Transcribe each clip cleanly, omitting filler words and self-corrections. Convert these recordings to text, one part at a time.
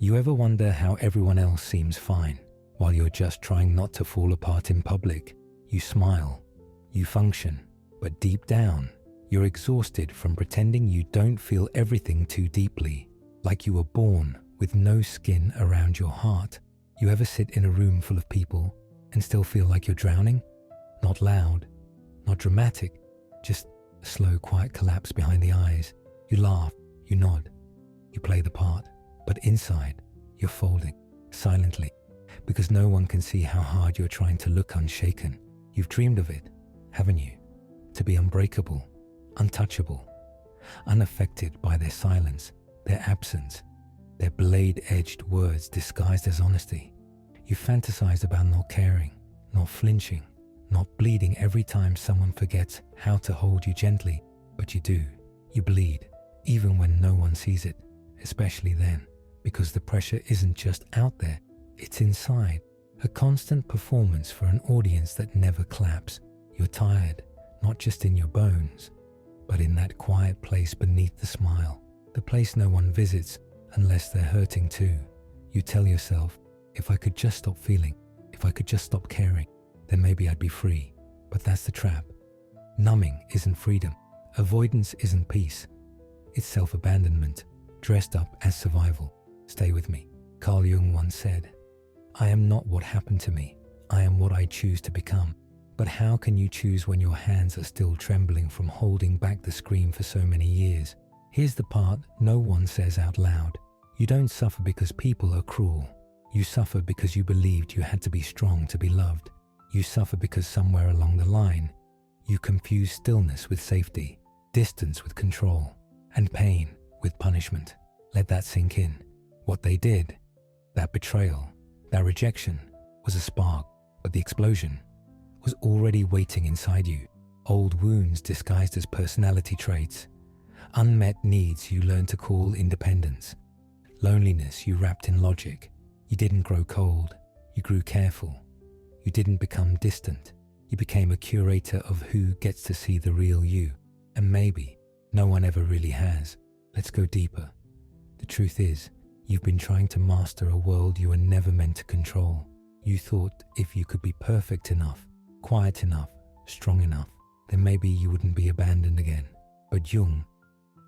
You ever wonder how everyone else seems fine while you're just trying not to fall apart in public? You smile, you function, but deep down, you're exhausted from pretending you don't feel everything too deeply, like you were born with no skin around your heart. You ever sit in a room full of people and still feel like you're drowning? Not loud, not dramatic, just a slow, quiet collapse behind the eyes. You laugh, you nod, you play the part, but inside, you're folding, silently, because no one can see how hard you're trying to look unshaken. You've dreamed of it, haven't you? To be unbreakable, untouchable, unaffected by their silence, their absence, their blade-edged words disguised as honesty. You fantasized about not caring, not flinching, not bleeding every time someone forgets how to hold you gently, but you do. You bleed, even when no one sees it, especially then, because the pressure isn't just out there, it's inside, a constant performance for an audience that never claps. You're tired, not just in your bones, but in that quiet place beneath the smile, the place no one visits unless they're hurting too. You tell yourself, if I could just stop feeling, if I could just stop caring, then maybe I'd be free. But that's the trap. Numbing isn't freedom. Avoidance isn't peace. It's self-abandonment, dressed up as survival. Stay with me. Carl Jung once said, I am not what happened to me. I am what I choose to become. But how can you choose when your hands are still trembling from holding back the scream for so many years? Here's the part no one says out loud. You don't suffer because people are cruel. You suffer because you believed you had to be strong to be loved. You suffer because somewhere along the line, you confuse stillness with safety, distance with control, and pain with punishment. Let that sink in. What they did, that betrayal, that rejection, was a spark, but the explosion was already waiting inside you. Old wounds disguised as personality traits, unmet needs you learned to call independence, loneliness you wrapped in logic. You didn't grow cold, you grew careful. You didn't become distant, you became a curator of who gets to see the real you. And maybe no one ever really has. Let's go deeper. The truth is, you've been trying to master a world you were never meant to control. You thought if you could be perfect enough, quiet enough, strong enough, then maybe you wouldn't be abandoned again. But Jung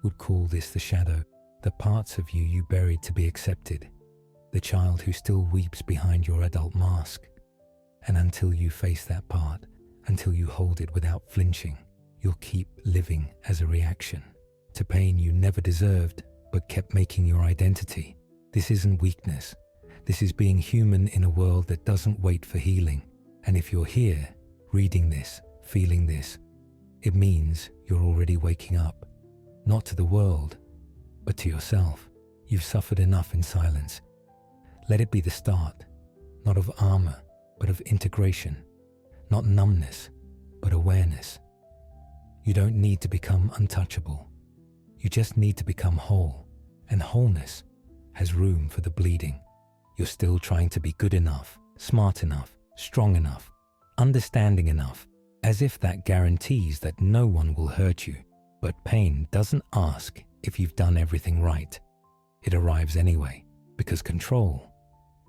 would call this the shadow, the parts of you you buried to be accepted, the child who still weeps behind your adult mask. And until you face that part, until you hold it without flinching, you'll keep living as a reaction to pain you never deserved but kept making your identity. This isn't weakness. This is being human in a world that doesn't wait for healing. And if you're here, reading this, feeling this, it means you're already waking up, not to the world, but to yourself. You've suffered enough in silence. Let it be the start, not of armor, but of integration, not numbness, but awareness. You don't need to become untouchable. You just need to become whole, and wholeness has room for the bleeding. You're still trying to be good enough, smart enough, strong enough, understanding enough, as if that guarantees that no one will hurt you. But pain doesn't ask if you've done everything right. It arrives anyway, because control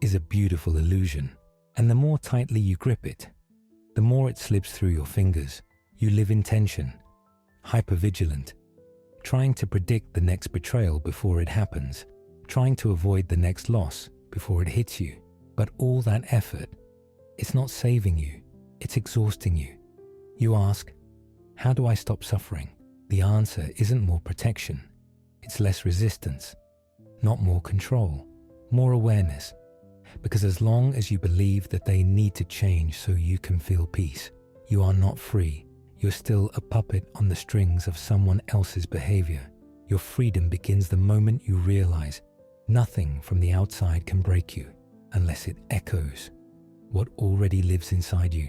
is a beautiful illusion. And the more tightly you grip it, the more it slips through your fingers. You live in tension, hypervigilant, trying to predict the next betrayal before it happens, trying to avoid the next loss before it hits you. But all that effort, it's not saving you, it's exhausting you. You ask, how do I stop suffering? The answer isn't more protection, it's less resistance, not more control, more awareness. Because as long as you believe that they need to change so you can feel peace, you are not free. You're still a puppet on the strings of someone else's behavior. Your freedom begins the moment you realize nothing from the outside can break you unless it echoes what already lives inside you.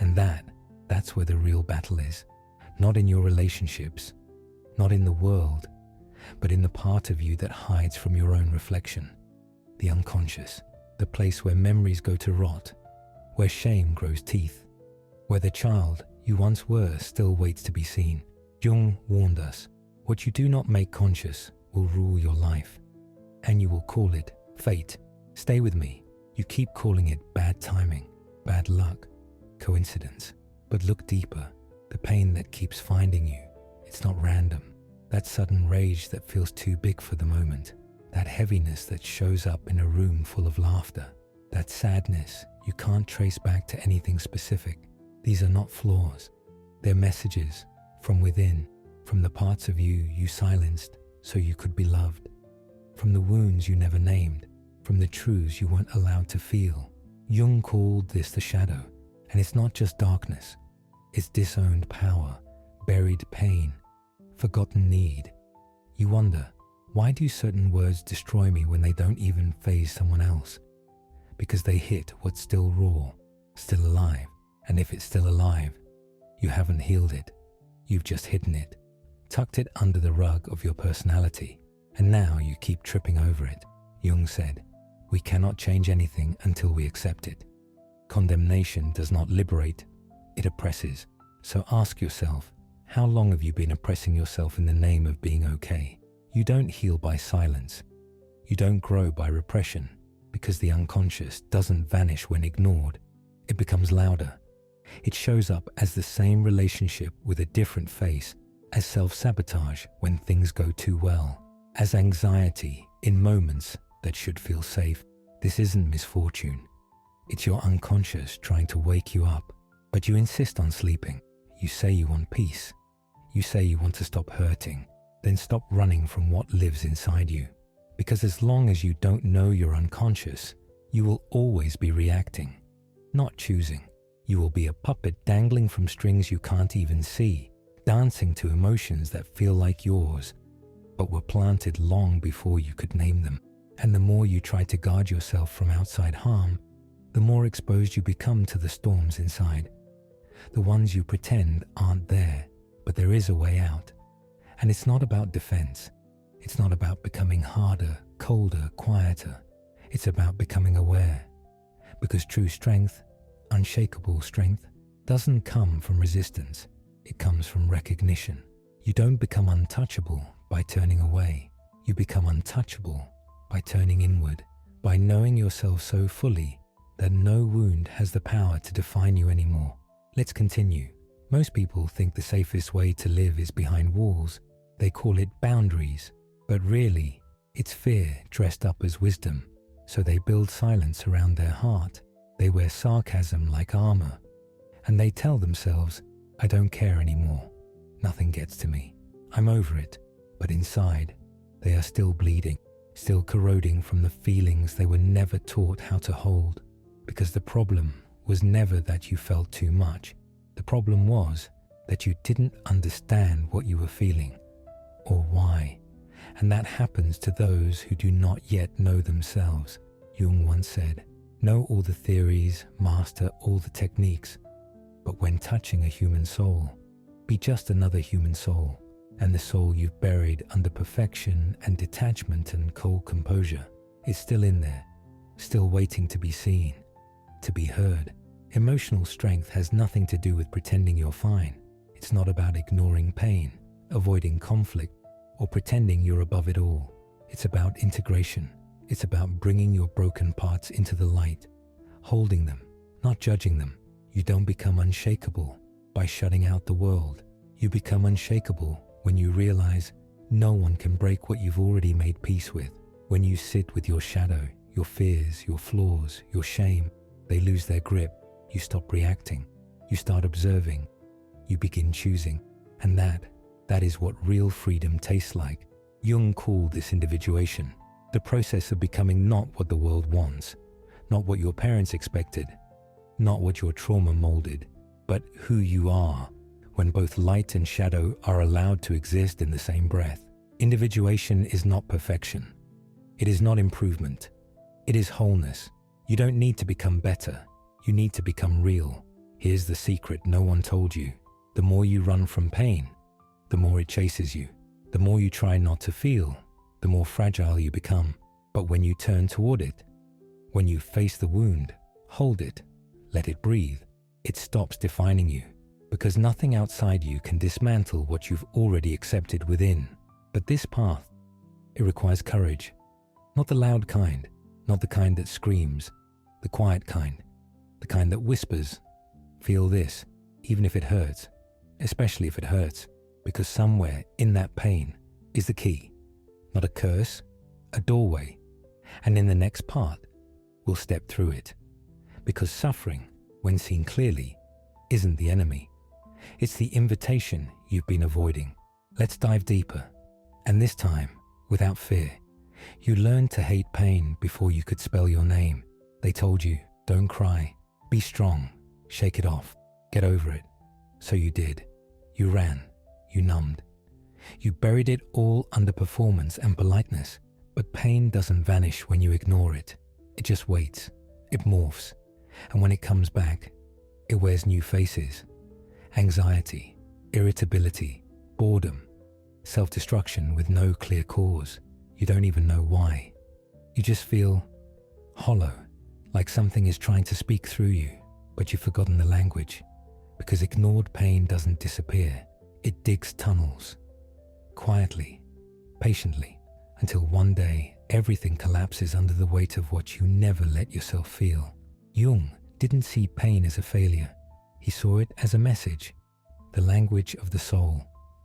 And that's where the real battle is. Not in your relationships, not in the world, but in the part of you that hides from your own reflection, the unconscious. The place where memories go to rot, where shame grows teeth, where the child you once were still waits to be seen. Jung warned us, what you do not make conscious will rule your life, and you will call it Fate, stay with me. You keep calling it bad timing, bad luck, coincidence. But look deeper. The pain that keeps finding you, it's not random. That sudden rage that feels too big for the moment. That heaviness that shows up in a room full of laughter. That sadness you can't trace back to anything specific. These are not flaws. They're messages from within, from the parts of you you silenced so you could be loved, from the wounds you never named, from the truths you weren't allowed to feel. Jung called this the shadow, and it's not just darkness. It's disowned power, buried pain, forgotten need. You wonder, why do certain words destroy me when they don't even faze someone else? Because they hit what's still raw, still alive. And if it's still alive, you haven't healed it. You've just hidden it, tucked it under the rug of your personality, and now you keep tripping over it. Jung said, we cannot change anything until we accept it. Condemnation does not liberate, it oppresses. So ask yourself, how long have you been oppressing yourself in the name of being okay? You don't heal by silence. You don't grow by repression, because the unconscious doesn't vanish when ignored. It becomes louder. It shows up as the same relationship with a different face, as self-sabotage when things go too well, as anxiety in moments that should feel safe. This isn't misfortune. It's your unconscious trying to wake you up, but you insist on sleeping. You say you want peace. You say you want to stop hurting. Then stop running from what lives inside you. Because as long as you don't know you're unconscious, you will always be reacting, not choosing. You will be a puppet dangling from strings you can't even see, dancing to emotions that feel like yours, but were planted long before you could name them. And the more you try to guard yourself from outside harm, the more exposed you become to the storms inside. The ones you pretend aren't there, but there is a way out. And it's not about defense. It's not about becoming harder, colder, quieter. It's about becoming aware. Because true strength, unshakable strength, doesn't come from resistance. It comes from recognition. You don't become untouchable by turning away. You become untouchable by turning inward, by knowing yourself so fully that no wound has the power to define you anymore. Let's continue. Most people think the safest way to live is behind walls. They call it boundaries, but really, it's fear dressed up as wisdom. So they build silence around their heart. They wear sarcasm like armor, and they tell themselves, I don't care anymore. Nothing gets to me. I'm over it. But inside, they are still bleeding, still corroding from the feelings they were never taught how to hold. Because the problem was never that you felt too much. The problem was that you didn't understand what you were feeling or why. And that happens to those who do not yet know themselves. Jung once said, know all the theories, master all the techniques, but when touching a human soul, be just another human soul, and the soul you've buried under perfection and detachment and cold composure is still in there, still waiting to be seen, to be heard. Emotional strength has nothing to do with pretending you're fine. It's not about ignoring pain, avoiding conflict, or pretending you're above it all. It's about integration. It's about bringing your broken parts into the light, holding them, not judging them. You don't become unshakable by shutting out the world. You become unshakable when you realize no one can break what you've already made peace with. When you sit with your shadow, your fears, your flaws, your shame, they lose their grip. You stop reacting. You start observing. You begin choosing. And that is what real freedom tastes like. Jung called this individuation, the process of becoming not what the world wants, not what your parents expected, not what your trauma molded, but who you are when both light and shadow are allowed to exist in the same breath. Individuation is not perfection. It is not improvement. It is wholeness. You don't need to become better. You need to become real. Here's the secret no one told you. The more you run from pain, the more it chases you. The more you try not to feel, the more fragile you become. But when you turn toward it, when you face the wound, hold it, let it breathe, it stops defining you. Because nothing outside you can dismantle what you've already accepted within. But this path, it requires courage. Not the loud kind, Not the kind that screams, the quiet kind, the kind that whispers, "Feel this," even if it hurts, especially if it hurts, because somewhere in that pain is the key. Not a curse, a doorway. And in the next part, we'll step through it. Because suffering, when seen clearly, isn't the enemy. It's the invitation you've been avoiding. Let's dive deeper. And this time, without fear. You learned to hate pain before you could spell your name. They told you, don't cry, be strong, shake it off, get over it. So you did. You ran, you numbed. You buried it all under performance and politeness. But pain doesn't vanish when you ignore it. It just waits, it morphs. And when it comes back, it wears new faces. Anxiety, irritability, boredom, self-destruction with no clear cause. You don't even know why. You just feel hollow, like something is trying to speak through you, but you've forgotten the language. Because ignored pain doesn't disappear. It digs tunnels, quietly, patiently, until one day everything collapses under the weight of what you never let yourself feel. Jung didn't see pain as a failure. He saw it as a message, the language of the soul.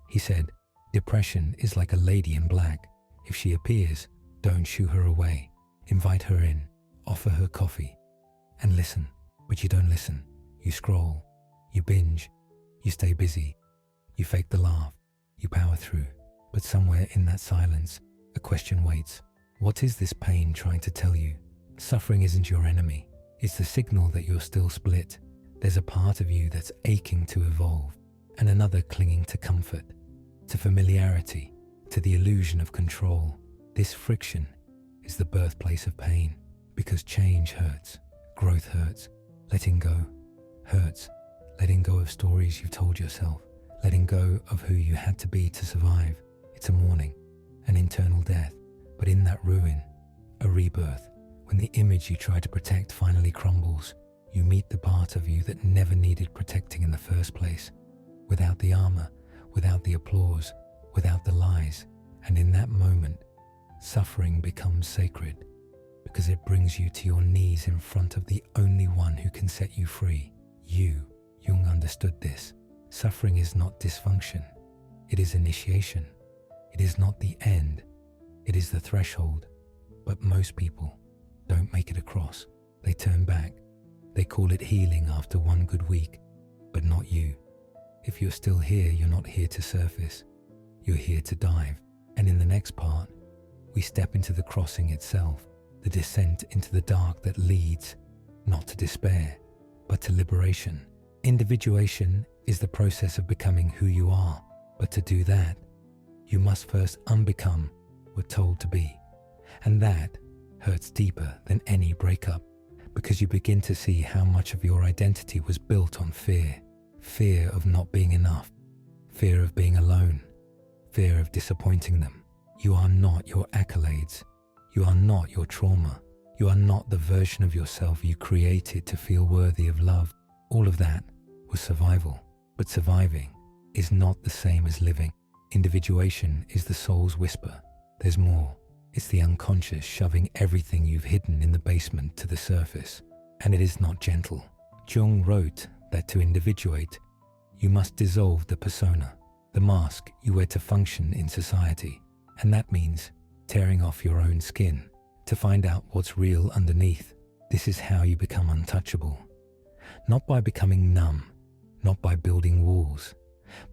He said, depression is like a lady in black. If she appears, don't shoo her away. Invite her in, offer her coffee, and listen. But you don't listen. You scroll, you binge, you stay busy, you fake the laugh, you power through. But somewhere in that silence, a question waits. What is this pain trying to tell you? Suffering isn't your enemy. It's the signal that you're still split. There's a part of you that's aching to evolve, and another clinging to comfort, to familiarity, to the illusion of control. This friction is the birthplace of pain, because change hurts, growth hurts, letting go hurts, letting go of stories you've told yourself, letting go of who you had to be to survive. It's a mourning, an internal death, but in that ruin, a rebirth. When the image you try to protect finally crumbles, you meet the part of you that never needed protecting in the first place, without the armor, without the applause, without the lies. And in that moment, suffering becomes sacred, because it brings you to your knees in front of the only one who can set you free. You. Jung understood this. Suffering is not dysfunction. It is initiation. It is not the end. It is the threshold. But most people don't make it across. They turn back. They call it healing after one good week, but not you. If you're still here, you're not here to surface. You're here to dive. And in the next part, we step into the crossing itself, the descent into the dark that leads, not to despair, but to liberation. Individuation is the process of becoming who you are, but to do that, you must first unbecome what we're told to be. And that hurts deeper than any breakup, because you begin to see how much of your identity was built on fear. Fear of not being enough, fear of being alone, fear of disappointing them. You are not your accolades. You are not your trauma. You are not the version of yourself you created to feel worthy of love. All of that was survival. But surviving is not the same as living. Individuation is the soul's whisper. There's more. It's the unconscious shoving everything you've hidden in the basement to the surface. And it is not gentle. Jung wrote that to individuate, you must dissolve the persona, the mask you wear to function in society. And that means tearing off your own skin to find out what's real underneath. This is how you become untouchable. Not by becoming numb, not by building walls,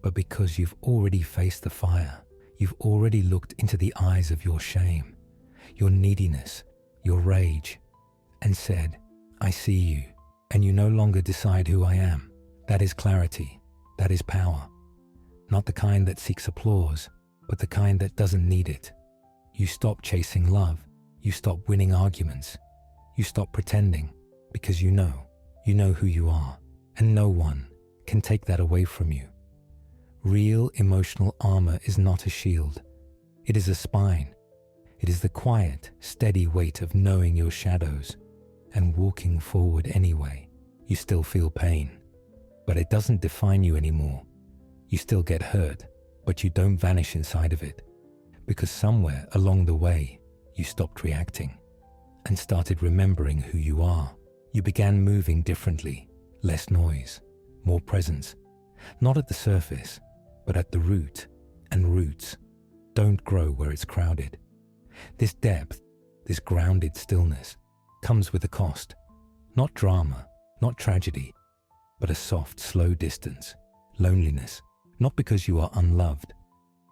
but because you've already faced the fire. You've already looked into the eyes of your shame, your neediness, your rage, and said, I see you, and you no longer decide who I am. That is clarity. That is power. Not the kind that seeks applause, but the kind that doesn't need it. You stop chasing love. You stop winning arguments. You stop pretending, because you know who you are, and no one can take that away from you. Real emotional armor is not a shield. It is a spine. It is the quiet, steady weight of knowing your shadows and walking forward anyway. You still feel pain, but it doesn't define you anymore. You still get hurt, but you don't vanish inside of it, because somewhere along the way, you stopped reacting. and started remembering who you are. You began moving differently, less noise, more presence, not at the surface, but at the root, and roots don't grow where it's crowded. This depth, this grounded stillness, comes with a cost. Not drama, not tragedy, but a soft, slow distance, loneliness, not because you are unloved,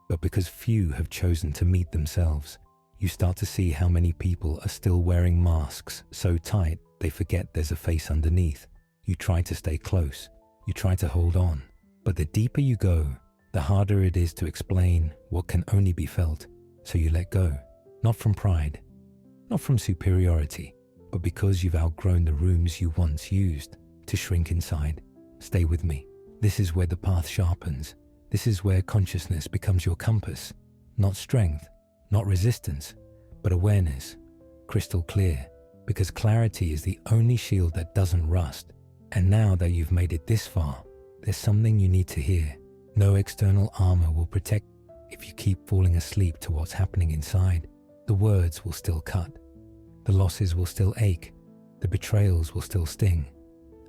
but because few have chosen to meet themselves. You start to see how many people are still wearing masks so tight they forget there's a face underneath. You try to stay close, you try to hold on, but the deeper you go, the harder it is to explain what can only be felt. So you let go, not from pride, not from superiority, but because you've outgrown the rooms you once used to shrink inside. Stay with me. This is where the path sharpens. This is where consciousness becomes your compass. Not strength, not resistance, but awareness. Crystal clear, because clarity is the only shield that doesn't rust. And now that you've made it this far, there's something you need to hear. No external armor will protect if you keep falling asleep to what's happening inside. The words will still cut. The losses will still ache. The betrayals will still sting.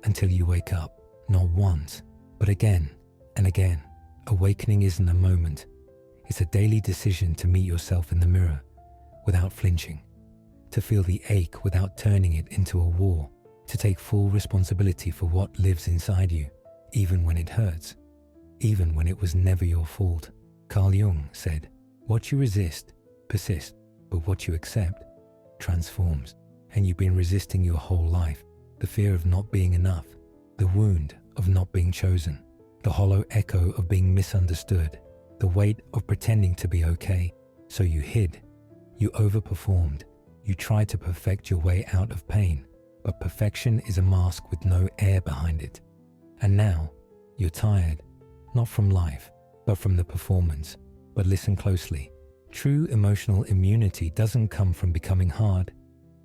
Until you wake up, not once, but again and again. Awakening isn't a moment. It's a daily decision to meet yourself in the mirror without flinching, to feel the ache without turning it into a war, to take full responsibility for what lives inside you, even when it hurts, even when it was never your fault. Carl Jung said, "What you resist persists, but what you accept transforms." And you've been resisting your whole life. The fear of not being enough, the wound of not being chosen, the hollow echo of being misunderstood, the weight of pretending to be okay. So you hid, you overperformed, you tried to perfect your way out of pain, but perfection is a mask with no air behind it. And now, you're tired, not from life, but from the performance. But listen closely. True emotional immunity doesn't come from becoming hard.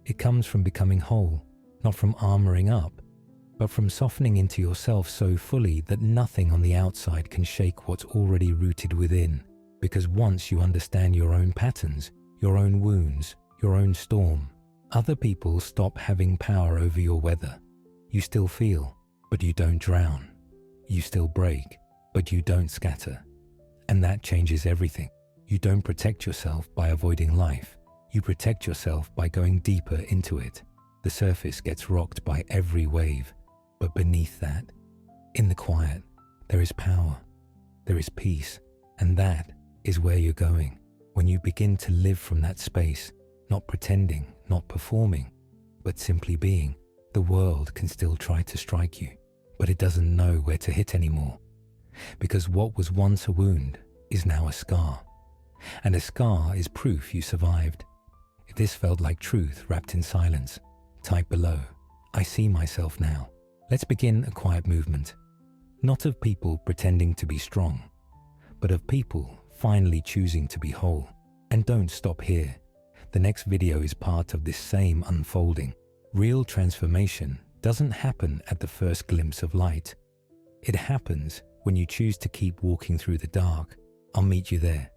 It comes from becoming whole, not from armoring up, but from softening into yourself so fully that nothing on the outside can shake what's already rooted within. Because once you understand your own patterns, your own wounds, your own storm, other people stop having power over your weather. You still feel, but you don't drown. You still break, but you don't scatter. And that changes everything. You don't protect yourself by avoiding life. You protect yourself by going deeper into it. The surface gets rocked by every wave, but beneath that, in the quiet, there is power, there is peace, and that is where you're going. When you begin to live from that space, not pretending, not performing, but simply being, the world can still try to strike you, but it doesn't know where to hit anymore. Because what was once a wound is now a scar, and a scar is proof you survived. If this felt like truth wrapped in silence, type below, "I see myself now." Let's begin a quiet movement, not of people pretending to be strong, but of people finally choosing to be whole. And don't stop here. The next video is part of this same unfolding. Real transformation doesn't happen at the first glimpse of light. It happens when you choose to keep walking through the dark. I'll meet you there.